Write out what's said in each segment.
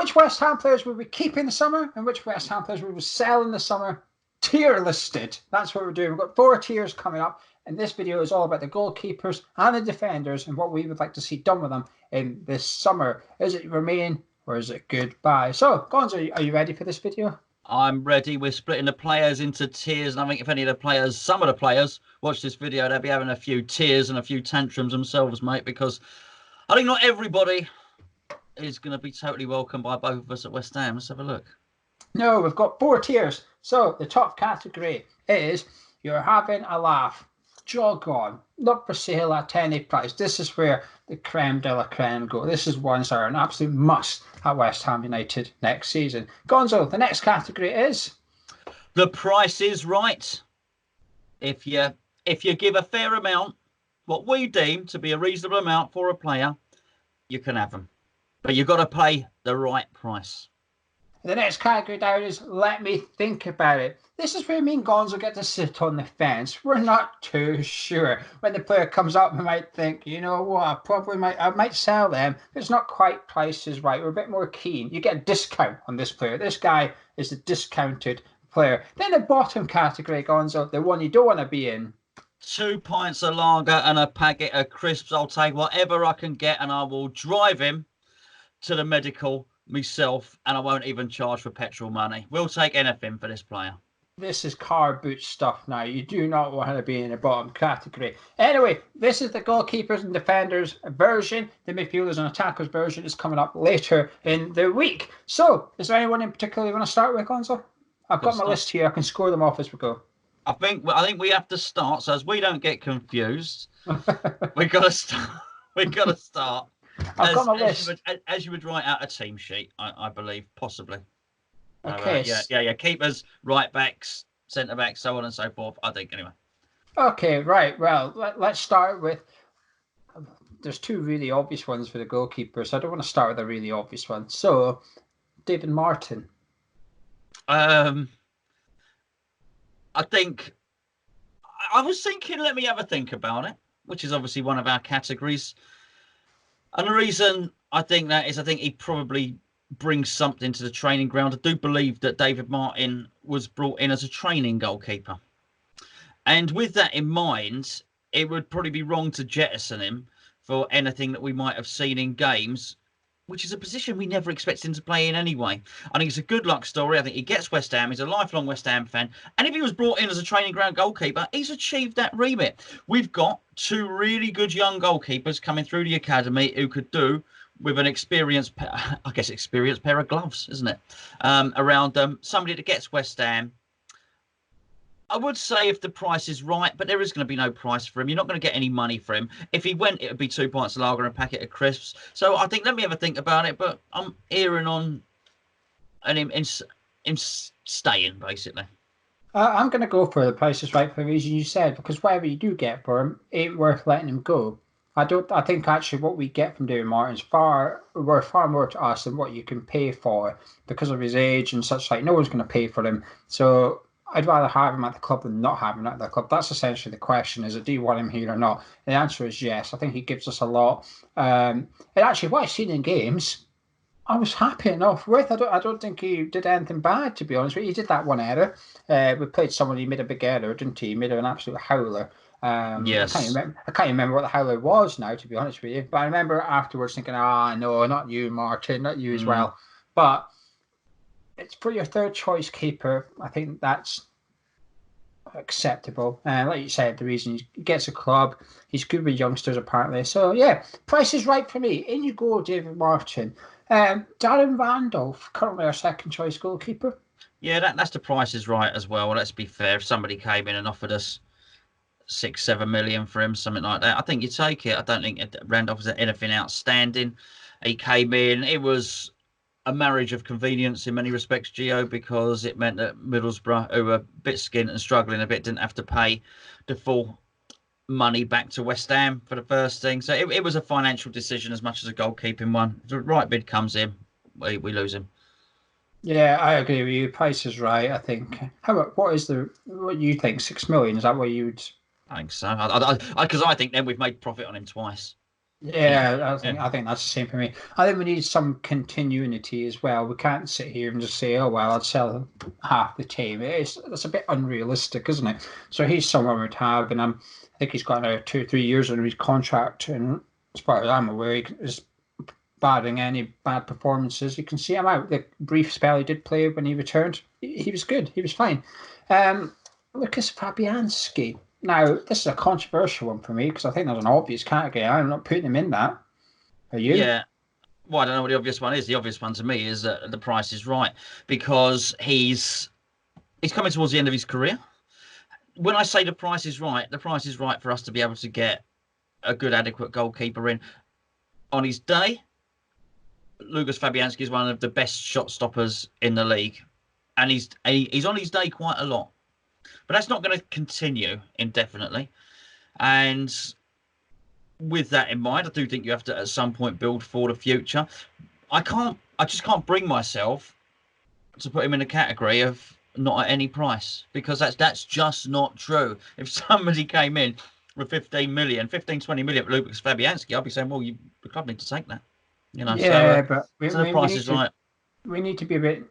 which West Ham players will we keep in the summer and which West Ham players will we sell in the summer? Tier listed. That's what we're doing. We've got 4 tiers coming up, and this video is all about the goalkeepers and the defenders and what we would like to see done with them in this summer. Is it remain or is it goodbye? So, Gonzo, are you ready for this video? I'm ready. We're splitting the players into tiers, and I think if any of the players, some of the players, watch this video, they'll be having a few tears and a few tantrums themselves, mate, because I think not everybody is going to be totally welcomed by both of us at West Ham. Let's have a look. No, we've got 4 tiers. So the top category is you're having a laugh. Jog on. Not for sale at any price. This is where the creme de la creme go. This is ones that are an absolute must at West Ham United next season. Gonzo, the next category is? The price is right. If you give a fair amount, what we deem to be a reasonable amount for a player, you can have them. But you've got to pay the right price. The next category down is let me think about it. This is where me and Gonzo get to sit on the fence. We're not too sure. When the player comes up, we might think, you know what, I might sell them. It's not quite prices right. We're a bit more keen. You get a discount on this player. This guy is a discounted player. Then the bottom category, Gonzo, the one you don't want to be in. 2 pints of lager and a packet of crisps. I'll take whatever I can get, and I will drive him to the medical myself, and I won't even charge for petrol money. We'll take anything for this player. This is car boot stuff now. You do not want to be in the bottom category. Anyway, this is the goalkeepers and defenders version. The midfielders and attackers version is coming up later in the week. So, is there anyone in particular you want to start with, Gonzo? I've got my list here. I can score them off as we go. I think we have to start, so as we don't get confused, we got to start. We got to start. I've got my list. As you would write out a team sheet, I believe, possibly. Okay. Yeah. Keepers, right backs, centre backs, so on and so forth. I think anyway. Okay, right. Well, let's start with. There's 2 really obvious ones for the goalkeepers. So I don't want to start with a really obvious one. So, David Martin. I think. I was thinking. Let me have a think about it, which is obviously one of our categories. And the reason I think that is I think he probably brings something to the training ground. I do believe that David Martin was brought in as a training goalkeeper. And with that in mind, it would probably be wrong to jettison him for anything that we might have seen in games, which is a position we never expected him to play in anyway. I think it's a good luck story. I think he gets West Ham. He's a lifelong West Ham fan. And if he was brought in as a training ground goalkeeper, he's achieved that remit. We've got 2 really good young goalkeepers coming through the academy who could do with an experienced pair of gloves, isn't it? Around them. Somebody that gets West Ham. I would say if the price is right, but there is going to be no price for him. You're not going to get any money for him. If he went, it would be 2 pints of lager and a packet of crisps. So I think, let me have a think about it, but I'm erring on him staying, basically. I'm going to go for the price is right for the reason you said, because whatever you do get for him, it ain't worth letting him go. I think actually what we get from David Martin is worth far more to us than what you can pay for because of his age and such like. No one's going to pay for him. So I'd rather have him at the club than not have him at the club. That's essentially the question, is it, do you want him here or not? The answer is yes. I think he gives us a lot. And actually, what I've seen in games, I was happy enough with. I don't think he did anything bad, to be honest with you. He did that one error. We played someone, he made a big error, didn't he? He made an absolute howler. Yes. I can't remember what the howler was now, to be honest with you. But I remember afterwards thinking, no, not you, Martin, not you as well. But it's for your 3rd choice keeper. I think that's acceptable. Like you said, the reason he gets a club, he's good with youngsters apparently. So yeah, price is right for me. In you go, David Martin. Darren Randolph, currently our 2nd choice goalkeeper. Yeah, that's the price is right as well. Let's be fair. If somebody came in and offered us 6-7 million for him, something like that, I think you take it. I don't think Randolph was anything outstanding. He came in. It was a marriage of convenience in many respects, Geo, because it meant that Middlesbrough, who were a bit skint and struggling a bit, didn't have to pay the full money back to West Ham for the first thing. So it was a financial decision as much as a goalkeeping one. If the right bid comes in, we lose him. Yeah, I agree with you. Price is right, I think. What you think? 6 million? Is that what you would? I think so. Because I think then we've made profit on him twice. Yeah, I Yeah, think that's the same for me. I think we need some continuity as well. We can't sit here and just say, "Oh well, I'd sell half the team." That's a bit unrealistic, isn't it? So he's someone we'd have, and I think he's got another 2 or 3 years on his contract. And as far as I'm aware, he is barring any bad performances. You can see him out. The brief spell he did play when he returned, he was good. He was fine. Lucas Fabianski. Now, this is a controversial one for me because I think there's an obvious category. I'm not putting him in that. Are you? yeah. Well, I don't know what the obvious one is. The obvious one to me is that the price is right because he's coming towards the end of his career. When I say the price is right for us to be able to get a good, adequate goalkeeper in on his day. Lucas Fabianski is one of the best shot stoppers in the league, and he's on his day quite a lot. But that's not going to continue indefinitely. And with that in mind, I do think you have to at some point build for the future. I just can't bring myself to put him in a category of not at any price because that's just not true. If somebody came in with 15 million, 15, 20 million for Lucas Fabianski, I'd be saying, well, the club need to take that. Yeah, but So the price is right. we need to be a bit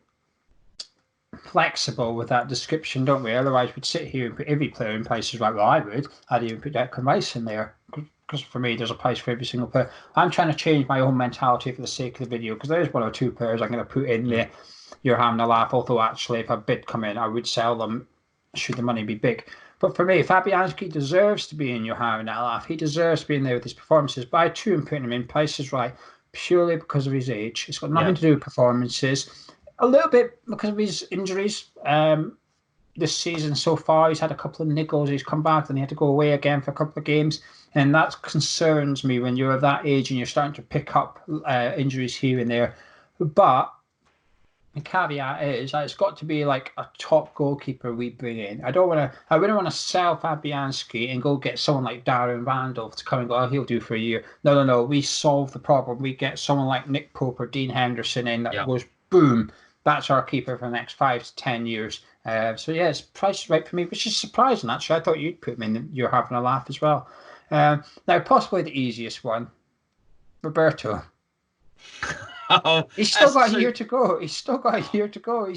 flexible with that description, don't we? Otherwise, we'd sit here and put every player in places like well, I would. I'd even put Declan Rice in there because for me, there's a price for every single player. I'm trying to change my own mentality for the sake of the video because there's 1 or 2 players I'm going to put in there. You're having a laugh. Although actually, if a bid come in, I would sell them. Should the money be big? But for me, Fabianski deserves to be in. You're having that laugh. He deserves to be in there with his performances. But I too am putting him in places right purely because of his age. It's got nothing to do with performances. A little bit because of his injuries. This season so far, he's had a couple of niggles. He's come back and he had to go away again for a couple of games. And that concerns me when you're of that age and you're starting to pick up injuries here and there. But the caveat is that it's got to be like a top goalkeeper we bring in. I wouldn't want to sell Fabianski and go get someone like Darren Randolph to come and go, oh, he'll do for a year. No. We solve the problem. We get someone like Nick Pope or Dean Henderson in that goes, boom, that's our keeper for the next 5 to 10 years. So yeah, it's price right for me, which is surprising actually. I thought you'd put him in. You're having a laugh as well. Now, possibly the easiest one, Roberto. He's still got a year to go. He's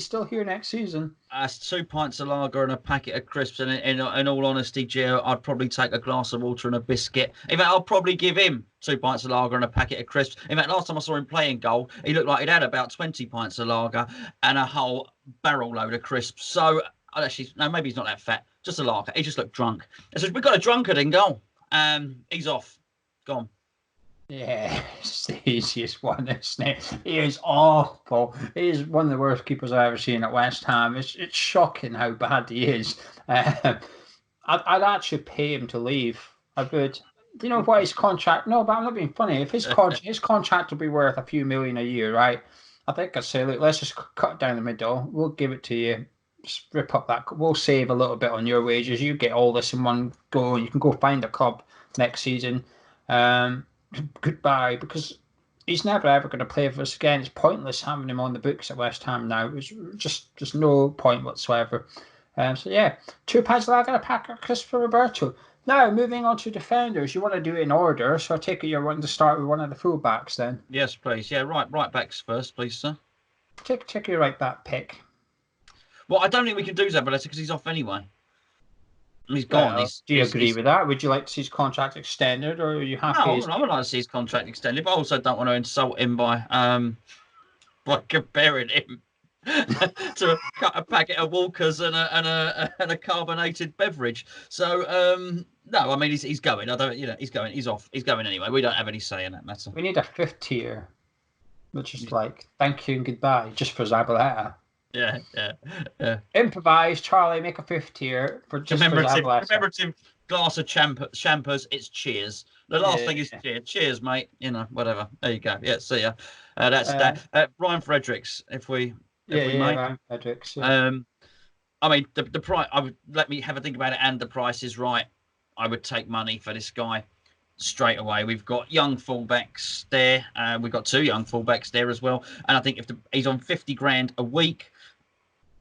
still here next season. That's 2 pints of lager and a packet of crisps. And in all honesty, Geo, I'd probably take a glass of water and a biscuit. In fact, I'll probably give him 2 pints of lager and a packet of crisps. In fact, last time I saw him playing goal, he looked like he'd had about 20 pints of lager and a whole barrel load of crisps. So, actually, no, maybe he's not that fat. Just a lager. He just looked drunk. So we've got a drunkard in goal. He's off. Gone. Yeah, it's the easiest one, isn't it? He is awful. He is one of the worst keepers I've ever seen at West Ham. It's shocking how bad he is. I'd actually pay him to leave. I would. Do you know what his contract? No, but I'm not being funny. If his contract will be worth a few million a year, right? I think I'd say, look, let's just cut down the middle. We'll give it to you. Just rip up that. We'll save a little bit on your wages. You get all this in one go. You can go find a club next season. Goodbye, because he's never ever going to play for us again. It's pointless having him on the books at West Ham now. It's just no point whatsoever. So yeah, 2 pints of lager and a pack of crisps for Roberto. Now moving on to defenders, you want to do it in order, so I take it you're wanting to start with one of the fullbacks then. Yes, please. Yeah, right backs first, please, sir. Take your right back pick. Well, I don't think we can do Zabaleta because he's off anyway. He's gone. Do you agree with that? Would you like to see his contract extended, or are you happy? No, I would like to see his contract extended, but I also don't want to insult him by comparing him to a packet of Walkers and a carbonated beverage. So no, I mean he's going. I don't, he's going. He's off. He's going anyway. We don't have any say in that matter. We need a 5th tier, which is like thank you and goodbye, just for Zabaleta. Yeah. Improvise, Charlie. Make a 5th tier for just for Zabaleta. Remember, Tim. Glass of champers. It's cheers. The last thing is cheers. Cheers, mate. Whatever. There you go. Yeah. See ya. That's that. Ryan Fredericks. If we may. Ryan Fredericks. Yeah. I mean the price. Let me have a think about it. And the price is right. I would take money for this guy straight away. We've got young fullbacks there. We've got 2 young fullbacks there as well. And I think if he's on 50 grand a week,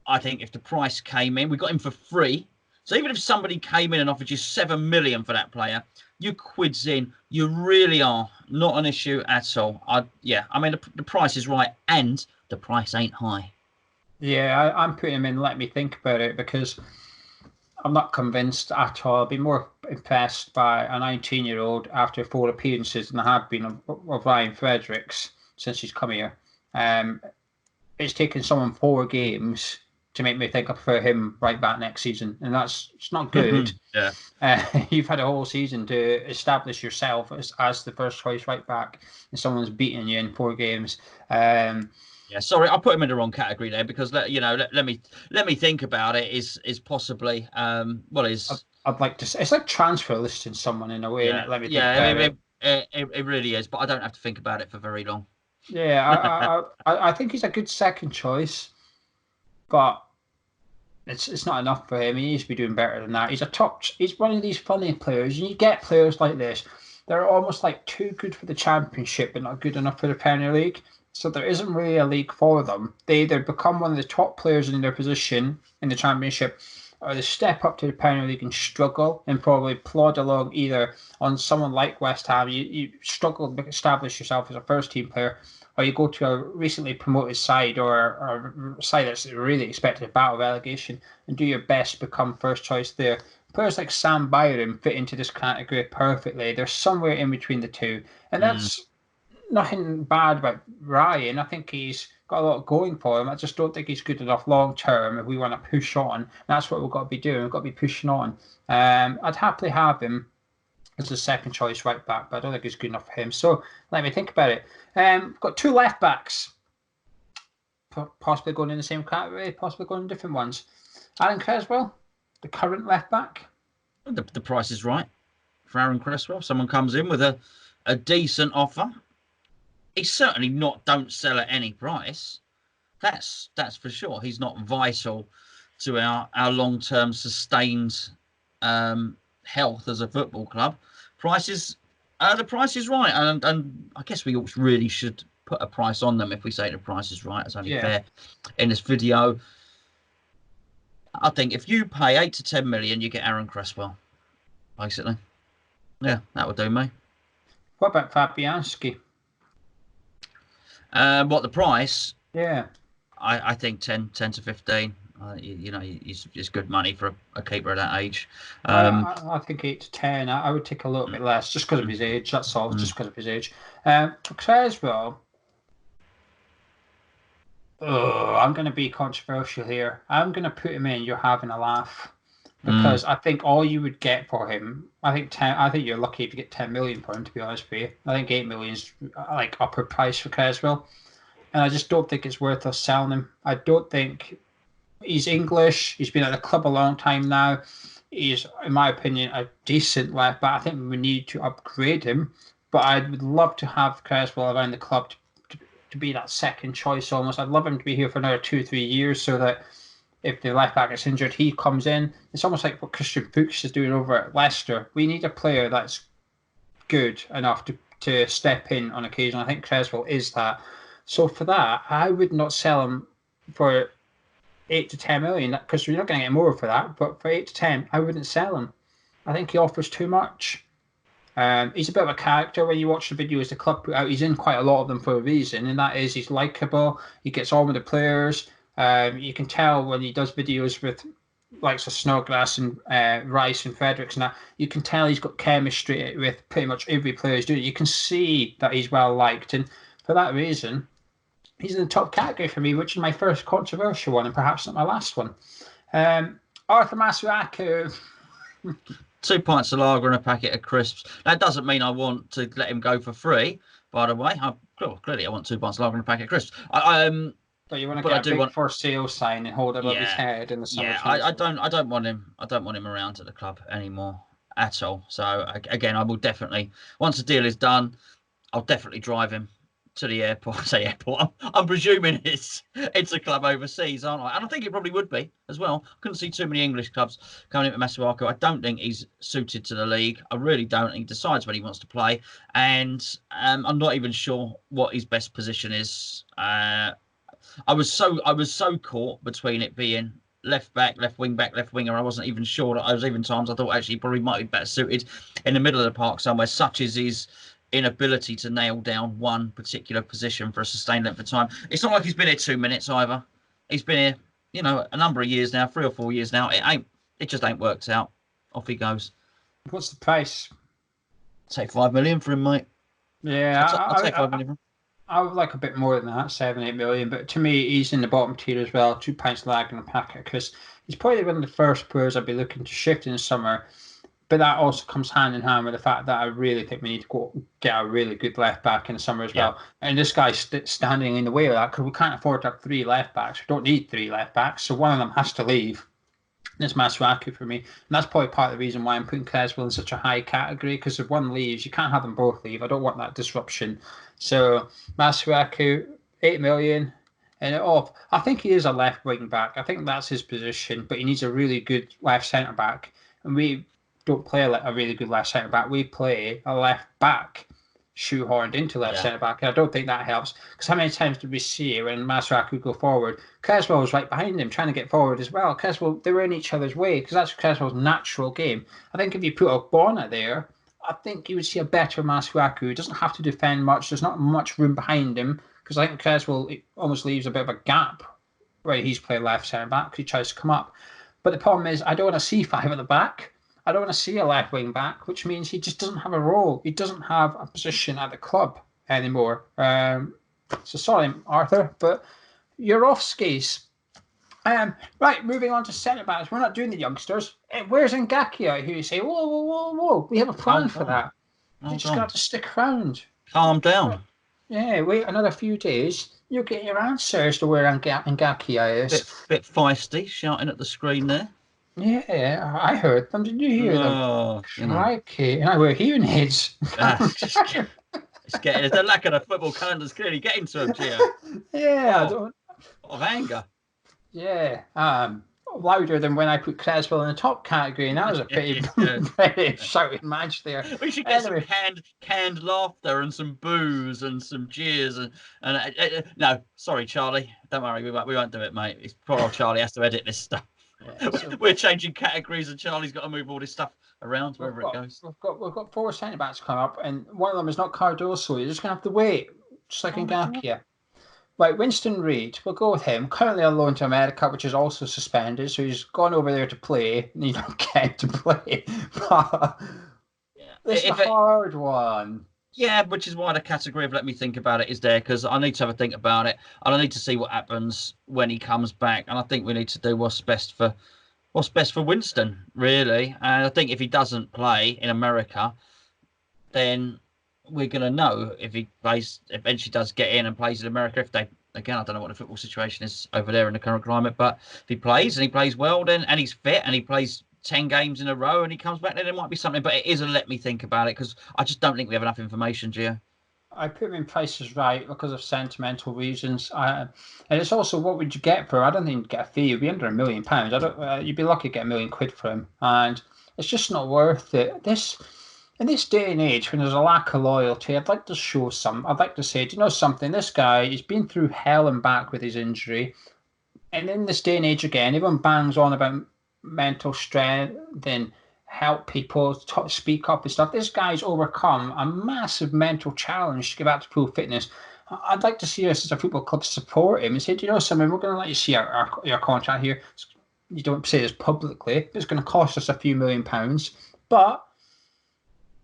I think if the price came in, we got him for free. So even if somebody came in and offered you 7 million for that player, you quids in. You really are not an issue at all. I mean, the price is right, and the price ain't high. Yeah, I'm putting him in. Let me think about it, because I'm not convinced at all. I'll be more impressed by a 19-year-old after 4 appearances than I have been of Ryan Fredericks since he's come here. It's taken someone 4 games to make me think I prefer him right back next season, and it's not good. Yeah. You've had a whole season to establish yourself as the first choice right back, and someone's beaten you in 4 games. Yeah, sorry, I put him in the wrong category there, because let me think about it. Is possibly I'd like to. It's like transfer listing someone in a way. yeah, Innit? Let me think yeah. about it. It really is, but I don't have to think about it for very long. Yeah, I think he's a good second choice, but it's not enough for him. He needs to be doing better than that. He's one of these funny players. You get players like this, they're almost like too good for the Championship, but not good enough for the Premier League. So there isn't really a league for them. They either become one of the top players in their position in the Championship, or they step up to the Premier League and struggle and probably plod along either on someone like West Ham. You struggle to establish yourself as a first team player, or you go to a recently promoted side or a side that's really expected to battle relegation and do your best to become first choice there. Players like Sam Byron fit into this category perfectly. They're somewhere in between the two. And that's nothing bad about Ryan. I think he's got a lot going for him. I just don't think he's good enough long term if we want to push on. That's what we've got to be doing. We've got to be pushing on. I'd happily have him as a second choice right back, but I don't think he's good enough for him. So let me think about it. We've got 2 left backs, possibly going in the same category, possibly going in different ones. Aaron Creswell, the current left back. The price is right for Aaron Creswell. Someone comes in with a decent offer. He's certainly not don't sell at any price. That's for sure. He's not vital to our long-term sustained health as a football club. The price is right, and I guess we really should put a price on them if we say the price is right. It's only fair in this video. I think if you pay 8 to 10 million, you get Aaron Cresswell, basically. Yeah, that would do me. What about Fabianski? What the price? Yeah, I think 10 to 15. It's good money for a keeper at that age. I think 8 to 10. I would take a little bit less just because of his age. That's all, just because of his age. Creswell. Oh, I'm going to be controversial here. I'm going to put him in. You're having a laugh, because I think all you would get for him. I think you're lucky if you get 10 million for him. To be honest with you, I think 8 million is like upper price for Creswell, and I just don't think it's worth us selling him. I don't think he's English. He's been at the club a long time now. He's, in my opinion, a decent left back. I think we need to upgrade him, but I would love to have Creswell around the club to be that second choice almost. I'd love him to be here for another 2-3 years, so that if the left back gets injured, he comes in. It's almost like what Christian Fuchs is doing over at Leicester. We need a player that's good enough to step in on occasion. I think Creswell is that. So for that, I would not sell him for 8 to 10 million, because we're not going to get more for that. But for 8 to 10, I wouldn't sell him. I think he offers too much. He's a bit of a character. When you watch the videos the club put out, he's in quite a lot of them for a reason, and that is he's likable. He gets on with the players. You can tell when he does videos with likes of Snodgrass and Rice and Fredericks and that, you can tell he's got chemistry with pretty much every player he's doing. You can see that he's well liked, and for that reason, he's in the top category for me, which is my first controversial one and perhaps not my last one. Arthur Masuaku. 2 pints of lager and a packet of crisps. That doesn't mean I want to let him go for free, by the way. Clearly, I want 2 pints of lager and a packet of crisps. So you want to get a big for sale sign and hold it above his head in the summer? Yeah, I don't want him. I don't want him around at the club anymore at all. So again, I will definitely, once the deal is done, I'll definitely drive him to the airport. I say airport. I'm presuming it's a club overseas, aren't I? And I think it probably would be as well. I couldn't see too many English clubs coming into Masuaku. I don't think he's suited to the league. I really don't. He decides when he wants to play, and I'm not even sure what his best position is. I was so caught between it being left back, left wing back, left winger. I wasn't even sure. I was even times I thought actually he probably might be better suited in the middle of the park somewhere, such as his inability to nail down one particular position for a sustained length of time. It's not like he's been here 2 minutes either. He's been here, you know, a number of years now, 3 or 4 years now. It just ain't worked out. Off he goes. What's the price? Take 5 million for him, mate. Yeah, I'll take 5 million for him. I would like a bit more than that, 7-8 million. But to me, he's in the bottom tier as well. 2 pints lag in the packet because he's probably one of the first players I'd be looking to shift in the summer. But that also comes hand in hand with the fact that I really think we need to go get a really good left back in the summer as well. And this guy's standing in the way of that because we can't afford to have 3 left backs. We don't need 3 left backs, so one of them has to leave. And it's Masuaku for me. And that's probably part of the reason why I'm putting Creswell in such a high category, because if one leaves, you can't have them both leave. I don't want that disruption. So Masuaku, 8 million. And I think he is a left wing back. I think that's his position, but he needs a really good left centre back. And we don't play a really good left centre back. We play a left back shoehorned into left centre back, and I don't think that helps. Because how many times did we see when Masuaku go forward? Creswell was right behind him, trying to get forward as well. Creswell, they were in each other's way because that's Creswell's natural game. I think if you put Ogbonna there, I think you would see a better Masuaku. He doesn't have to defend much. There's not much room behind him because I think Creswell almost leaves a bit of a gap where he's playing left centre back because he tries to come up. But the problem is, I don't want to see 5 at the back. I don't want to see a left wing back, which means he just doesn't have a role. He doesn't have a position at the club anymore. So sorry, Arthur, but you're off skis. Right, moving on to centre backs. We're not doing the youngsters. Where's Ngakia? Who you say, whoa. We have a plan for that. You just got to stick around. Calm down. Yeah, wait another few days. You'll get your answer as to where Ngakia is. Bit feisty, shouting at the screen there. Yeah, I heard them. Did you hear them? Crikey. And we're hearing aids. It's getting the lack of the football calendar's clearly getting to him, Geo. Yeah. Of anger. Yeah. Louder than when I put Creswell in the top category, and that was a pretty very shouting match there. We should get some canned laughter and some boos and some cheers and no, sorry, Charlie. Don't worry, we won't do it, mate. It's poor old Charlie has to edit this stuff. Yeah, so we're changing categories, and Charlie's got to move all this stuff around wherever it goes. We've got 4 centre backs coming up, and one of them is not Cardoso. You're just gonna have to wait, just like Ngakia. Right, Winston Reid, we'll go with him. Currently on loan to America, which is also suspended, so he's gone over there to play, and he's not getting to play. This is a hard one. Yeah, which is why the category of let me think about it is there, because I need to have a think about it, and I need to see what happens when he comes back, and I think we need to do what's best for Winston, really. And I think if he doesn't play in America, then we're going to know if he plays, eventually does get in and plays in America. If they, again, I don't know what the football situation is over there in the current climate, but if he plays and he plays well, then, and he's fit and he plays 10 games in a row and he comes back, then there might be something. But it is a let me think about it, because I just don't think we have enough information, Gio. I put him in Prices Right because of sentimental reasons. And it's also, what would you get for him? I don't think you'd get a fee. You'd be under £1 million. You'd be lucky to get £1 million for him. And it's just not worth it. In this day and age, when there's a lack of loyalty, I'd like to show some. I'd like to say, do you know something? This guy, he's been through hell and back with his injury. And in this day and age, again, everyone bangs on about mental strength and help people speak up and stuff. This guy's overcome a massive mental challenge to get back to full fitness. I'd like to see us as a football club support him and say, do you know something? We're going to let you see your contract here. You don't say this publicly, but it's going to cost us a few £1 million. But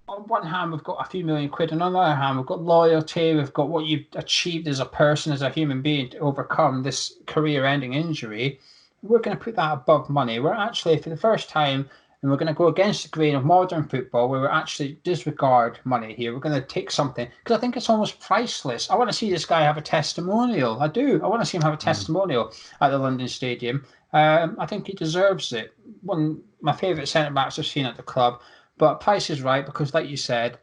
on one hand, we've got a few £1 million. On the other hand, we've got loyalty. We've got what you've achieved as a person, as a human being, to overcome this career-ending injury. We're going to put that above money. We're actually, for the first time, and we're going to go against the grain of modern football, where we're actually disregard money here. We're going to take something, because I think it's almost priceless. I want to see this guy have a testimonial. I do. I want to see him have a testimonial at the London Stadium. I think he deserves it. One of my favourite centre-backs I've seen at the club. But Price is right, because like you said,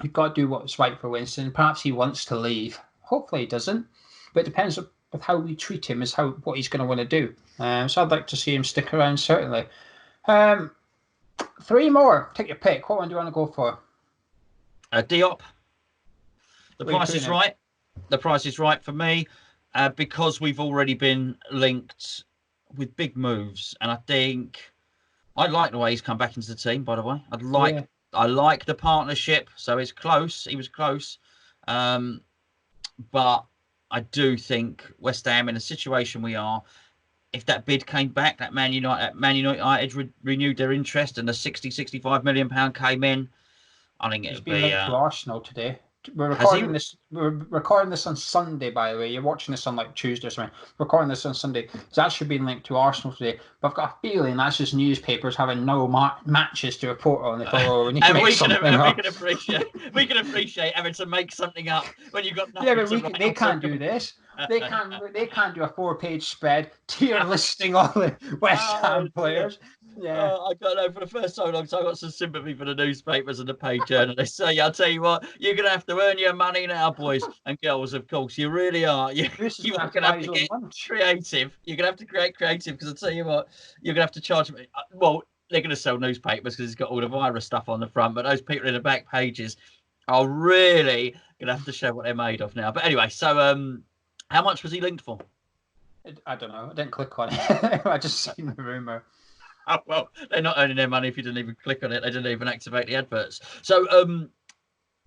you've got to do what's right for Winston. Perhaps he wants to leave. Hopefully he doesn't. But it depends with how we treat him, is what he's going to want to do. So I'd like to see him stick around, certainly. 3 more. Take your pick. What one do you want to go for? Diop. The price is right. The price is right for me, because we've already been linked with big moves, and I think I like the way he's come back into the team. By the way, I like the partnership. So it's close. He was close, but I do think West Ham in a situation we are. If that bid came back, that Man United renewed their interest, and the 65 million pound came in. I think He's it'd been be. linked to Arsenal today. We're Has he? recording this. We're recording this on Sunday, by the way. You're watching this on like Tuesday or something. Recording this on Sunday. It's actually been linked to Arsenal today. But I've got a feeling that's just newspapers having no matches to report on. They thought, oh, we need to make something up. We can appreciate having to make something up when you've got nothing. Yeah, but they can't do this. They can't do a 4-page spread tier listing all the West Ham players. Yeah, I don't know. For the first time in a long time, I got some sympathy for the newspapers and the paid journalists. So I'll tell you what, you're going to have to earn your money now, boys and girls. Of course, you really are. You're going to have to get creative. You're going to have to create creative because I'll tell you what, you're going to have to charge me. Well, they're going to sell newspapers because it's got all the virus stuff on the front, but those people in the back pages are really going to have to show what they're made of now. But anyway, so how much was he linked for? I don't know. I didn't click on it. I just seen the rumour. Oh, well, they're not earning their money if you didn't even click on it. They didn't even activate the adverts. So,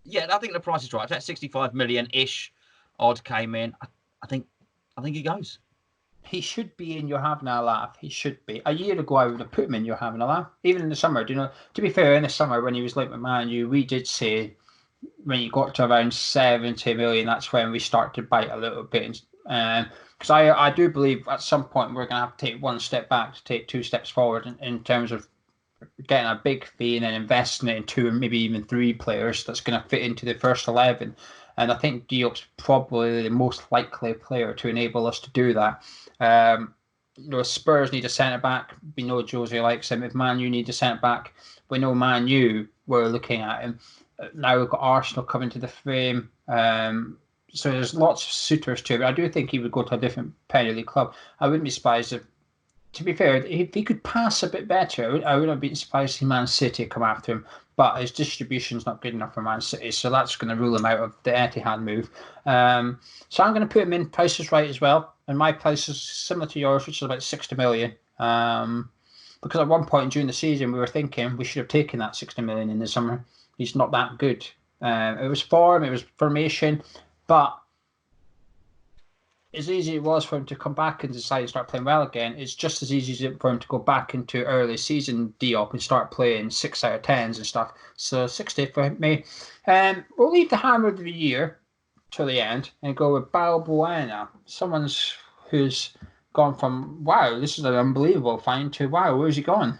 yeah, I think the price is right. If that 65 million-ish odd came in, I think he goes. He should be in You're Having a Laugh. He should be. A year ago, I would have put him in You're Having a Laugh. Even in the summer, to be fair, in the summer when he was linked with Man U, we did say when you got to around 70 million, that's when we start to bite a little bit. Because I do believe at some point we're going to have to take one step back to take 2 steps forward in terms of getting a big fee and then investing it in 2 or maybe even 3 players that's going to fit into the first 11. And I think Diop's probably the most likely player to enable us to do that. Spurs need a centre-back. We know Jose likes him. If Man U need a centre-back, we know Man U, we're looking at him. Now we've got Arsenal coming to the frame. So there's lots of suitors to it. But I do think he would go to a different Premier League club. I wouldn't be surprised if, to be fair, if he could pass a bit better, I wouldn't have been surprised to see Man City come after him. But his distribution's not good enough for Man City, so that's going to rule him out of the Etihad move. So I'm going to put him in Price is Right as well. And my price is similar to yours, which is about 60 million. Because at one point during the season, we were thinking we should have taken that 60 million in the summer. He's not that good. It was form, it was formation. But as easy as it was for him to come back and decide to start playing well again, it's just as easy for him to go back into early season Diop and start playing 6 out of 10s and stuff. So 60 for me. We'll leave the hammer of the year till the end and go with Balbuena. Someone who's gone from, wow, this is an unbelievable find, to, wow, where's he gone?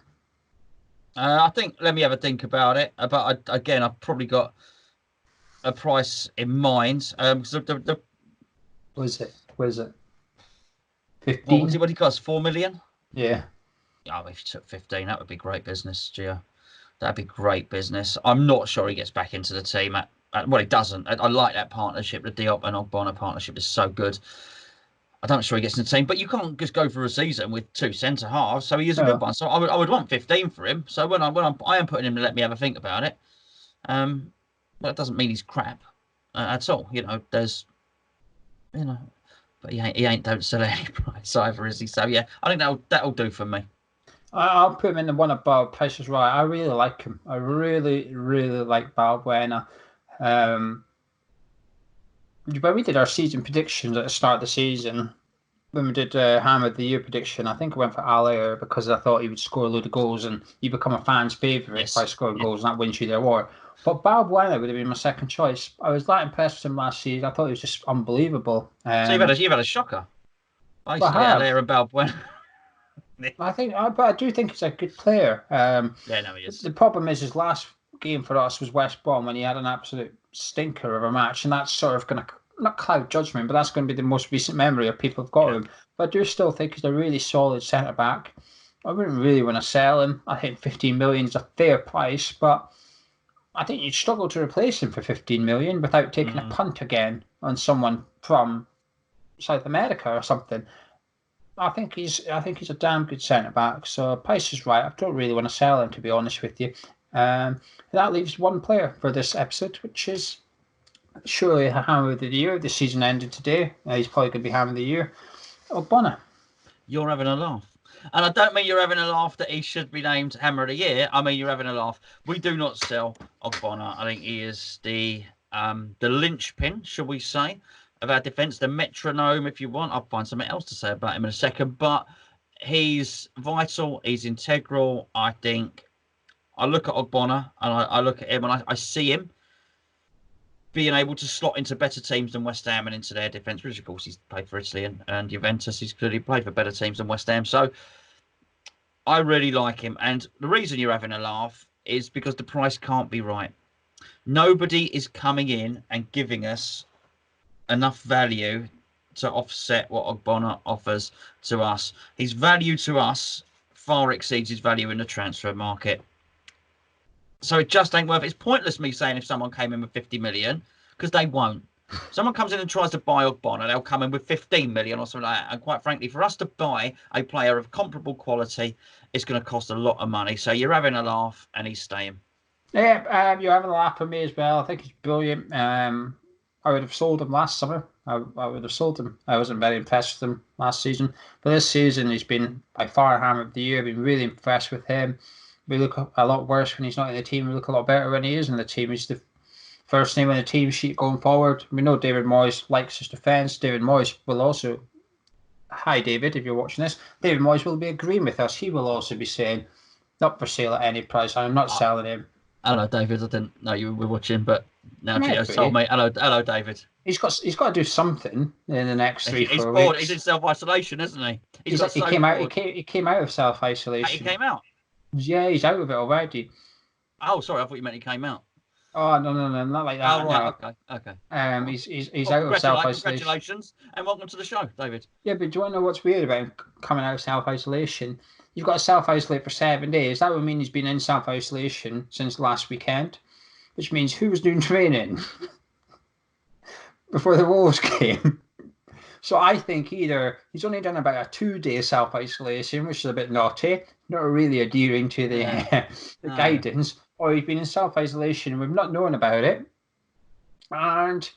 I think, let me have a think about it. But again, I've probably got a price in mind. What is it? 15? What he cost? 4 million? Yeah. Oh, if you took 15, that would be great business, Gio. That'd be great business. I'm not sure he gets back into the team. Well, he doesn't. I like that partnership. The Diop and Ogbonna partnership is so good. I'm not sure he gets in the team, but you can't just go for a season with 2 centre halves. So he is a good one. So I would want 15 for him. So I am putting him to let me have a think about it. Well, it doesn't mean he's crap at all. But he ain't don't sell any price either, is he? So yeah, I think that'll do for me. I'll put him in the one above. Price is Right. I really like him. I really, really like Balbuena. When we did our season predictions at the start of the season, when we did Hammer of the Year prediction, I think I went for Allaire because I thought he would score a load of goals and you become a fan's favourite by scoring goals and that wins you the award. But Balbuena would have been my second choice. I was that impressed with him last season. I thought he was just unbelievable. So you've had a shocker. Allaire and Balbuena. But I do think he's a good player. He is. The problem is his last game for us was West Brom when he had an absolute stinker of a match, and that's sort of going to not cloud judgment, but that's going to be the most recent memory of people have got of him. But I do still think he's a really solid centre back. I wouldn't really want to sell him. I think 15 million is a fair price, but I think you'd struggle to replace him for 15 million without taking a punt again on someone from South America or something. I think he's a damn good centre back. So Price is Right. I don't really want to sell him, to be honest with you. That leaves one player for this episode, which is surely a Hammer of the Year. The season ended today. He's probably going to be Hammer of the Year. Ogbonna. You're having a laugh. And I don't mean you're having a laugh that he should be named Hammer of the Year. I mean you're having a laugh. We do not sell Ogbonna. I think he is the linchpin, shall we say, of our defence, the metronome, if you want. I'll find something else to say about him in a second, but he's vital. He's integral. I think I look at Ogbonna and I look at him and I see him being able to slot into better teams than West Ham and into their defence, which of course he's played for Italy and Juventus. He's clearly played for better teams than West Ham. So I really like him. And the reason you're having a laugh is because the price can't be right. Nobody is coming in and giving us enough value to offset what Ogbonna offers to us. His value to us far exceeds his value in the transfer market. So it just ain't worth it. It's pointless me saying if someone came in with 50 million, because they won't. Someone comes in and tries to buy Ogbonna, they'll come in with 15 million or something like that. And quite frankly, for us to buy a player of comparable quality, it's going to cost a lot of money. So you're having a laugh and he's staying. Yeah, you're having a laugh at me as well. I think he's brilliant. I would have sold him last summer. I would have sold him. I wasn't very impressed with him last season. But this season, he's been by far Hammer of the Year. I've been really impressed with him. We look a lot worse when he's not in the team. We look a lot better when he is in the team. He's the first name on the team sheet going forward. We know David Moyes likes his defence. David Moyes will also... Hi, David, if you're watching this. David Moyes will be agreeing with us. He will also be saying, not for sale at any price. I'm not selling him. Hello, David. I didn't know you were watching, but now Gio's told me. Hello, David. He's got to do something in the next 3-4 weeks. He's in self-isolation, isn't he? He came out of self-isolation. He came out? Yeah, he's out of it already. Oh, sorry, I thought you meant he came out. Oh, no, not like that. Oh, right, no. Okay. He's out of self-isolation. Congratulations, and welcome to the show, David. Yeah, but do you want to know what's weird about him coming out of self-isolation? You've got to self-isolate for 7 days. That would mean he's been in self-isolation since last weekend, which means who was doing training before the Wolves game? So I think either he's only done about a 2-day self-isolation, which is a bit naughty, not really adhering to the guidance, or he's been in self-isolation and we've not known about it, and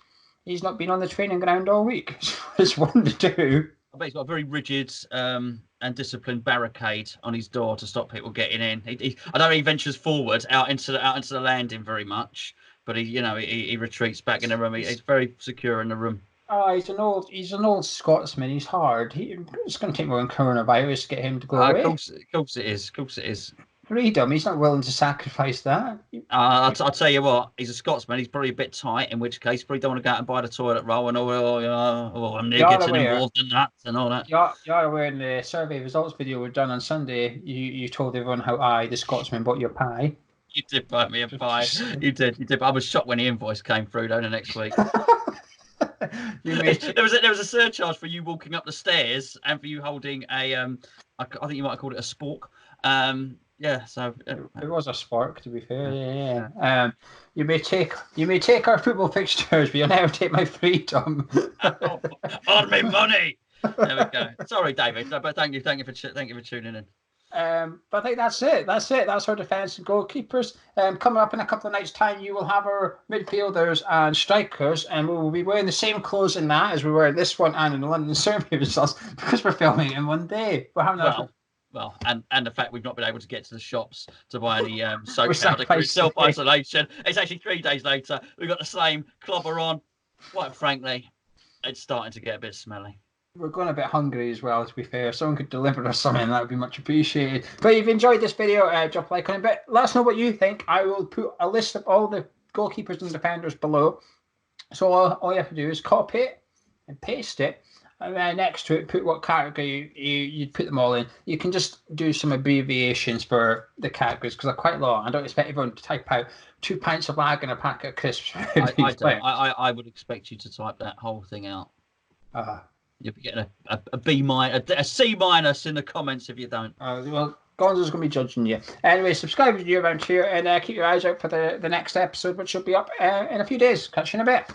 he's not been on the training ground all week. So it's one to do. I bet he's got a very rigid and disciplined barricade on his door to stop people getting in. I don't think he ventures forward out into the landing very much, but he retreats back in the room. He's very secure in the room. Oh, he's an old Scotsman. He's hard. It's going to take more than coronavirus to get him to go away. Of course it is. Freedom. He's not willing to sacrifice that. I'll tell you what. He's a Scotsman. He's probably a bit tight. In which case, probably don't want to go out and buy the toilet roll and I'm near getting involved in that and all that. You're aware in the survey results video we've done on Sunday. You told everyone how the Scotsman, bought your pie. You did buy me a pie. You did. I was shocked when the invoice came through the next week. There was a surcharge for you walking up the stairs and for you holding a I think you might have called it a spork. So it was a spark, to be fair. Yeah. You may take our football fixtures, but you'll never take my freedom. On me money. There we go. Sorry, David, but thank you for tuning in. But I think that's it. That's our defence and goalkeepers. Coming up in a couple of nights' time, you will have our midfielders and strikers, and we will be wearing the same clothes in that as we were in this one and in the London survey results because we're filming it in one day. We're having and the fact we've not been able to get to the shops to buy any soap powder through self-isolation. It's actually 3 days later. We've got the same clobber on. Quite frankly, it's starting to get a bit smelly. We're going a bit hungry as well, to be fair. If someone could deliver us something, that would be much appreciated. But if you've enjoyed this video, drop a like on it. But let us know what you think. I will put a list of all the goalkeepers and defenders below. So all you have to do is copy it and paste it. And then next to it, put what category you'd put them all in. You can just do some abbreviations for the categories because they're quite long. I don't expect everyone to type out 2 pints of lag and a packet of crisps. I would expect you to type that whole thing out. You'll be getting a B minus, a C minus in the comments if you don't. Well, Gonzo's going to be judging you. Anyway, subscribe to you around here and keep your eyes out for the next episode, which will be up in a few days. Catch you in a bit.